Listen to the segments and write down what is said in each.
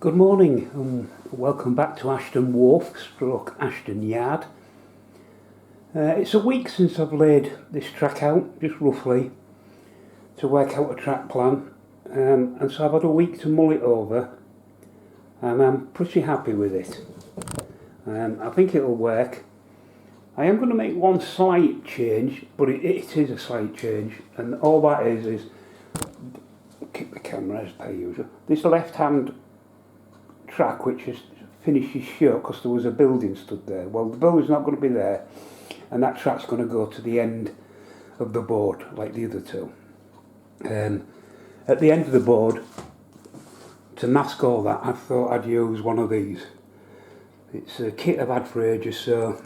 Good morning and welcome back to Ashdon Wharf, stroke Ashdon Yard. It's a week since I've laid this track out, just roughly, to work out a track plan, and so I've had a week to mull it over and I'm pretty happy with it. I think it'll work. I am going to make one slight change, but it is a slight change, and all that is keep the camera as per usual. This left hand track which is finishes shut because there was a building stood there. Well, the building's not going to be there, and that track's going to go to the end of the board like the other two. At the end of the board, to mask all that, I thought I'd use one of these. It's a kit I've had for ages, so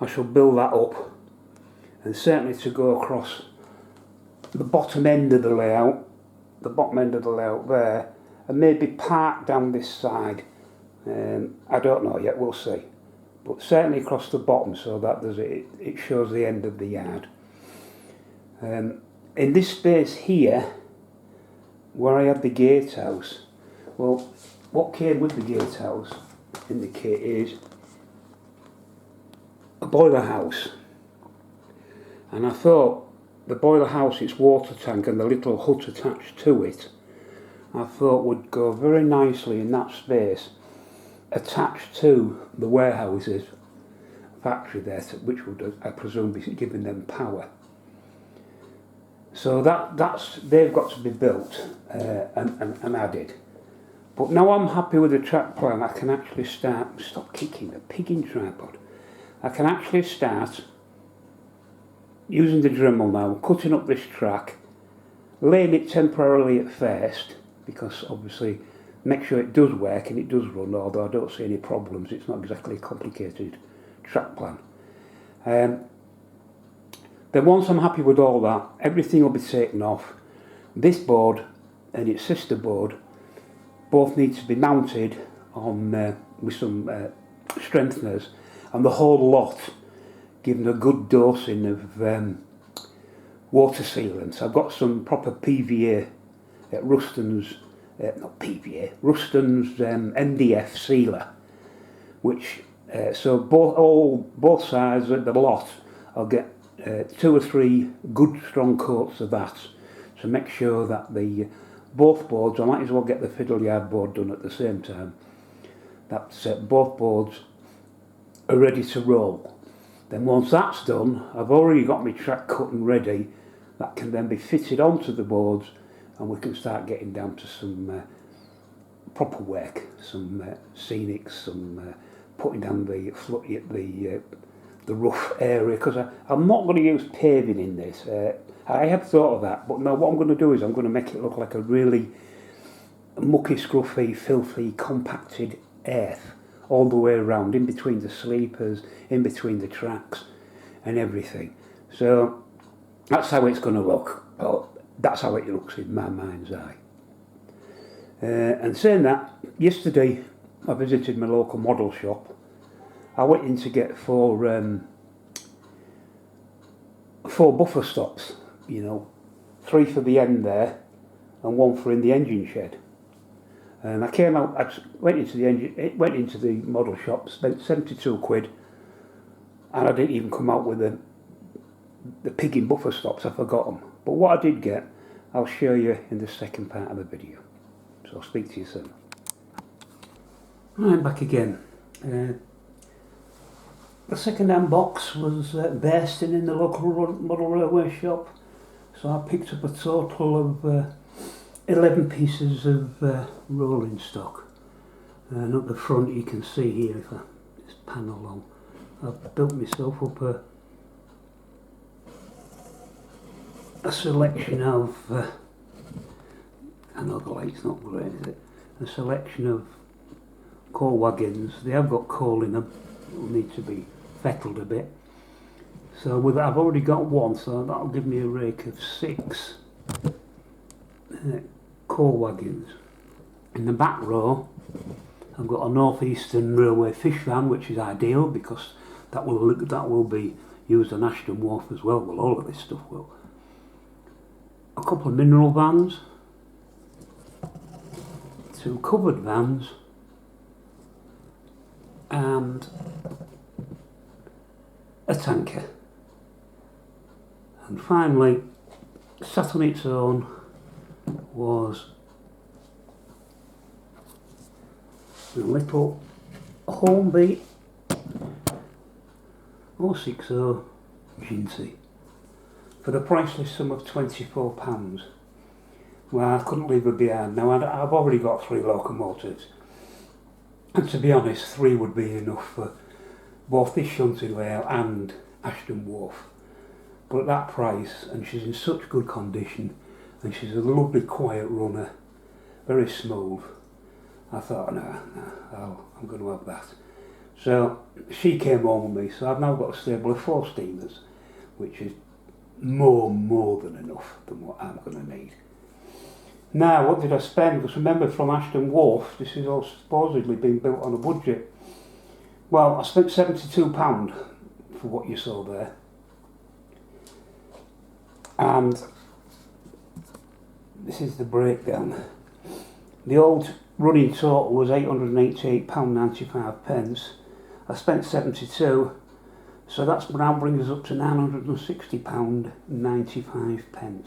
I shall build that up, and certainly to go across the bottom end of the layout, there, and maybe park down this side. I don't know yet, we'll see. But certainly across the bottom so that it shows the end of the yard. In this space here, where I had the gatehouse, well, what came with the gatehouse in the kit is a boiler house. And I thought the boiler house, its water tank and the little hut attached to it, I thought would go very nicely in that space, attached to the warehouses factory there, which would, I presume, be giving them power. So they've got to be built and added. But now I'm happy with the track plan. I can actually stop kicking the pigging tripod. I can actually start using the Dremel now, cutting up this track, laying it temporarily at first, because obviously make sure it does work and it does run, although I don't see any problems. It's not exactly a complicated track plan. Then once I'm happy with all that, everything will be taken off. This board and its sister board both need to be mounted on with some strengtheners, and the whole lot given a good dosing of water sealant. I've got some proper PVA at Ruston's, not PVA, Ruston's MDF sealer, which so both sides of the lot, I'll get 2 or 3 good strong coats of that to make sure that both boards, I might as well get the fiddle yard board done at the same time, that both boards are ready to roll. Then once that's done, I've already got my track cut and ready, that can then be fitted onto the boards, and we can start getting down to some proper work, some scenics, some putting down the rough area, because I'm not going to use paving in this. I have thought of that, but no, what I'm going to do is I'm going to make it look like a really mucky, scruffy, filthy, compacted earth all the way around, in between the sleepers, in between the tracks and everything. So that's how it's going to look. Well, that's how it looks in my mind's eye. And saying that, yesterday I visited my local model shop. I went in to get four buffer stops, 3 for the end there and 1 for in the engine shed. And I came out, I went into the model shop, spent 72 quid, and I didn't even come out with the pigging buffer stops. I forgot them. But what I did get, I'll show you in the second part of the video. So I'll speak to you soon. Right, back again. The second-hand box was bursting in the local model railway shop, so I picked up a total of 11 pieces of rolling stock. And up the front you can see here, if I just pan along, I've built myself up a selection of, I know the light's not great, is it? A selection of coal wagons. They have got coal in them, it'll need to be fettled a bit. So with that, I've already got 1, so that'll give me a rake of 6 coal wagons. In the back row, I've got a North Eastern Railway fish van, which is ideal because that will be used on Ashdon Wharf as well. Well, all of this stuff will. A couple of mineral vans, 2 covered vans, and a tanker. And finally, sat on its own was a little Hornby 060 Ginty for the priceless sum of £24. Well, I couldn't leave her behind. Now, I've already got 3 locomotives, and to be honest, 3 would be enough for both this shunting layout and Ashdon Wharf. But at that price, and she's in such good condition, and she's a lovely quiet runner, very smooth, I thought, no, I'm going to have that. So she came home with me, so I've now got a stable of 4 steamers, which is more than enough than what I'm going to need. Now, what did I spend? Because remember, from Ashdon Wharf, this is all supposedly being built on a budget. Well, I spent £72 for what you saw there. And this is the breakdown. The old running total was £888.95. I spent 72, so that's now brings us up to £960.95.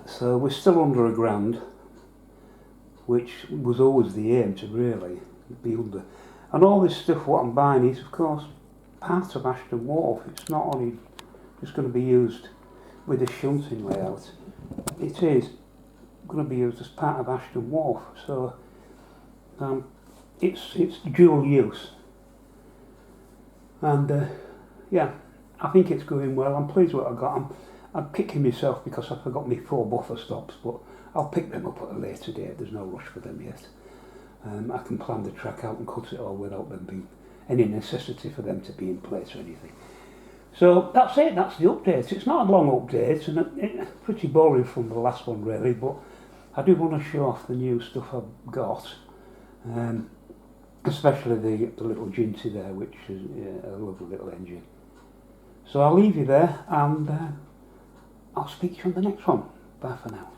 So we're still under £1,000, which was always the aim, to really be under. And all this stuff what I'm buying is, of course, part of Ashdon Wharf. It's not only just going to be used with the shunting layout. It is going to be used as part of Ashdon Wharf. So it's dual use. And yeah, I think it's going well. I'm pleased with what I got. I'm kicking myself because I forgot my 4 buffer stops, but I'll pick them up at a later date. There's no rush for them yet. I can plan the track out and cut it all without them being any necessity for them to be in place or anything. So that's it, that's the update. It's not a long update, and it's pretty boring from the last one really, but I do want to show off the new stuff I've got, especially the little Ginty there, which is a lovely little engine. So I'll leave you there, and I'll speak to you on the next one. Bye for now.